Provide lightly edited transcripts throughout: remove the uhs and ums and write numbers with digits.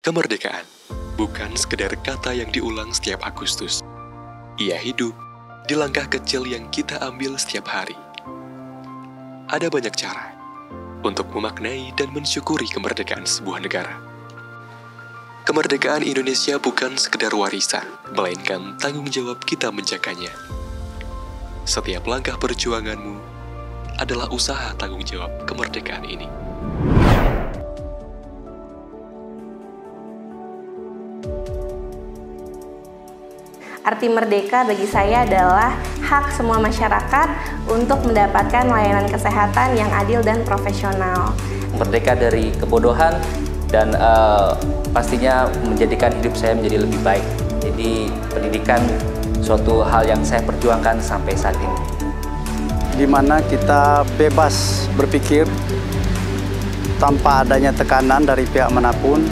Kemerdekaan bukan sekedar kata yang diulang setiap Agustus. Ia hidup di langkah kecil yang kita ambil setiap hari. Ada banyak cara untuk memaknai dan mensyukuri kemerdekaan sebuah negara. Kemerdekaan Indonesia bukan sekedar warisan, melainkan tanggung jawab kita menjaganya. Setiap langkah perjuanganmu adalah usaha tanggung jawab kemerdekaan ini. Arti merdeka bagi saya adalah hak semua masyarakat untuk mendapatkan layanan kesehatan yang adil dan profesional. Merdeka dari kebodohan dan pastinya menjadikan hidup saya menjadi lebih baik. Jadi pendidikan suatu hal yang saya perjuangkan sampai saat ini. Di mana kita bebas berpikir tanpa adanya tekanan dari pihak manapun.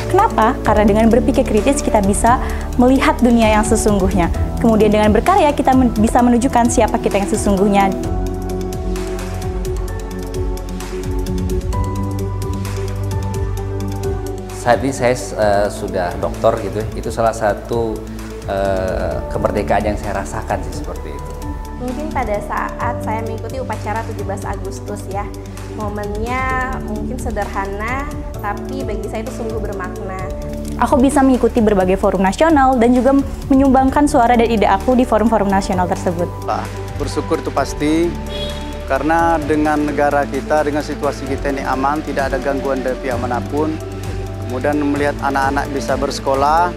Kenapa? Karena dengan berpikir kritis kita bisa melihat dunia yang sesungguhnya. Kemudian dengan berkarya kita bisa menunjukkan siapa kita yang sesungguhnya. Saat ini saya sudah doktor gitu. Itu salah satu kemerdekaan yang saya rasakan sih seperti itu. Mungkin pada saat saya mengikuti upacara 17 Agustus ya. Momennya mungkin sederhana, tapi bagi saya itu sungguh bermakna. Aku bisa mengikuti berbagai forum nasional dan juga menyumbangkan suara dan ide aku di forum-forum nasional tersebut. Bersyukur itu pasti, karena dengan negara kita, dengan situasi kita ini aman, tidak ada gangguan dari pihak manapun. Kemudian melihat anak-anak bisa bersekolah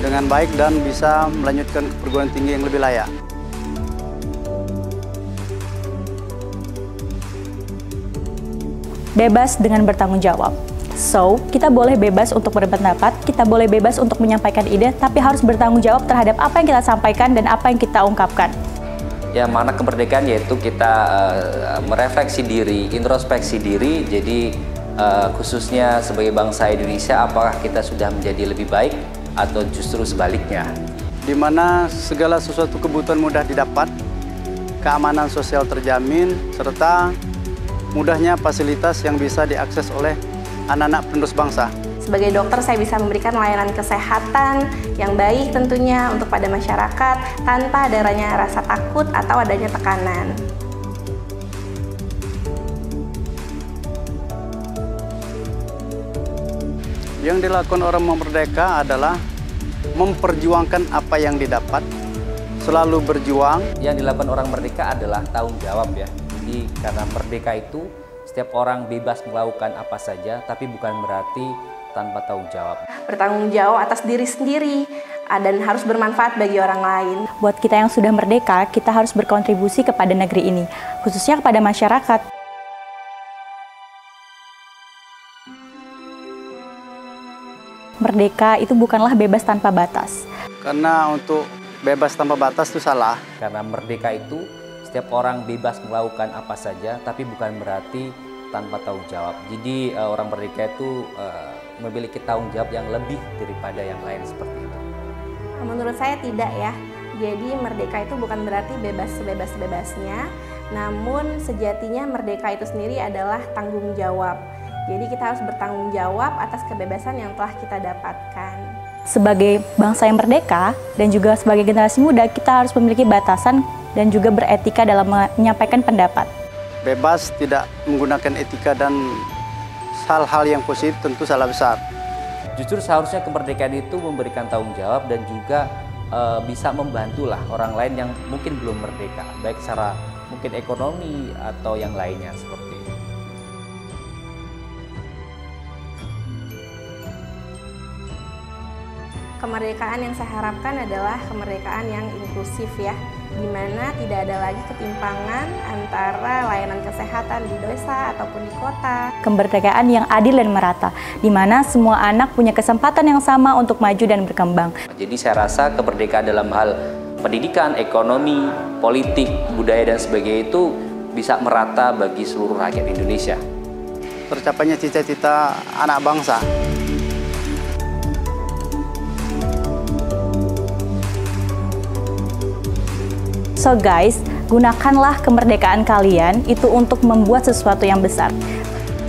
dengan baik dan bisa melanjutkan ke perguruan tinggi yang lebih layak. Bebas dengan bertanggung jawab. So, kita boleh bebas untuk berpendapat, kita boleh bebas untuk menyampaikan ide, tapi harus bertanggung jawab terhadap apa yang kita sampaikan dan apa yang kita ungkapkan. Ya, makna kemerdekaan yaitu kita merefleksi diri, introspeksi diri, jadi khususnya sebagai bangsa Indonesia, apakah kita sudah menjadi lebih baik atau justru sebaliknya. Di mana segala sesuatu kebutuhan mudah didapat, keamanan sosial terjamin, serta mudahnya fasilitas yang bisa diakses oleh anak-anak penerus bangsa. Sebagai dokter, saya bisa memberikan layanan kesehatan yang baik tentunya untuk pada masyarakat tanpa adanya rasa takut atau adanya tekanan. Yang dilakukan orang merdeka adalah memperjuangkan apa yang didapat, selalu berjuang. Yang dilakukan orang merdeka adalah tanggung jawab ya. Jadi karena merdeka itu setiap orang bebas melakukan apa saja, tapi bukan berarti tanpa tanggung jawab. Bertanggung jawab atas diri sendiri dan harus bermanfaat bagi orang lain. Buat kita yang sudah merdeka, kita harus berkontribusi kepada negeri ini, khususnya kepada masyarakat. Merdeka itu bukanlah bebas tanpa batas. Karena untuk bebas tanpa batas itu salah. Karena merdeka itu setiap orang bebas melakukan apa saja, tapi bukan berarti tanpa tanggung jawab. Jadi orang merdeka itu memiliki tanggung jawab yang lebih daripada yang lain seperti itu. Menurut saya tidak ya. Jadi merdeka itu bukan berarti bebas sebebas-bebasnya, namun sejatinya merdeka itu sendiri adalah tanggung jawab. Jadi kita harus bertanggung jawab atas kebebasan yang telah kita dapatkan. Sebagai bangsa yang merdeka dan juga sebagai generasi muda, kita harus memiliki batasan dan juga beretika dalam menyampaikan pendapat. Bebas tidak menggunakan etika dan hal-hal yang positif tentu salah besar. Justru seharusnya kemerdekaan itu memberikan tanggung jawab dan juga bisa membantulah orang lain yang mungkin belum merdeka, baik secara mungkin ekonomi atau yang lainnya seperti itu. Kemerdekaan yang saya harapkan adalah kemerdekaan yang inklusif ya, di mana tidak ada lagi ketimpangan antara layanan kesehatan di desa ataupun di kota. Kemerdekaan yang adil dan merata, di mana semua anak punya kesempatan yang sama untuk maju dan berkembang. Jadi saya rasa kemerdekaan dalam hal pendidikan, ekonomi, politik, budaya dan sebagainya itu bisa merata bagi seluruh rakyat Indonesia. Tercapainya cita-cita anak bangsa. So guys, gunakanlah kemerdekaan kalian itu untuk membuat sesuatu yang besar.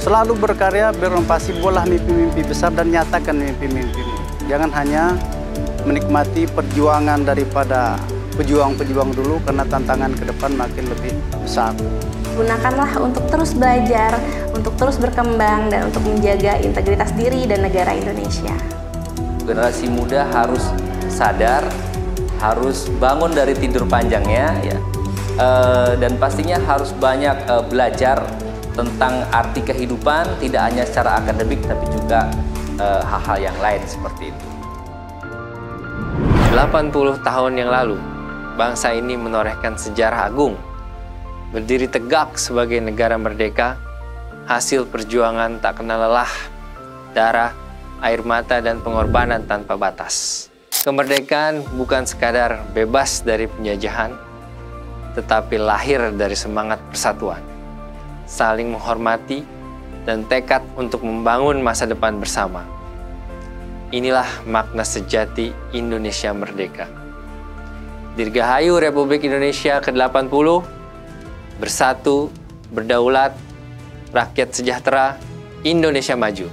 selalu berkarya, berinovasi, bolah mimpi-mimpi besar dan nyatakan mimpi-mimpimu. Jangan hanya menikmati perjuangan daripada pejuang-pejuang dulu, karena tantangan ke depan makin lebih besar. Gunakanlah untuk terus belajar, untuk terus berkembang, dan untuk menjaga integritas diri dan negara Indonesia. Generasi muda harus sadar, harus bangun dari tidur panjangnya, ya, dan pastinya harus banyak belajar tentang arti kehidupan, tidak hanya secara akademik, tapi juga hal-hal yang lain seperti itu. 80 tahun yang lalu, bangsa ini menorehkan sejarah agung, berdiri tegak sebagai negara merdeka, hasil perjuangan tak kenal lelah, darah, air mata, dan pengorbanan tanpa batas. Kemerdekaan bukan sekadar bebas dari penjajahan, tetapi lahir dari semangat persatuan, saling menghormati, dan tekad untuk membangun masa depan bersama. Inilah makna sejati Indonesia merdeka. Dirgahayu Republik Indonesia ke-80, bersatu, berdaulat, rakyat sejahtera, Indonesia maju.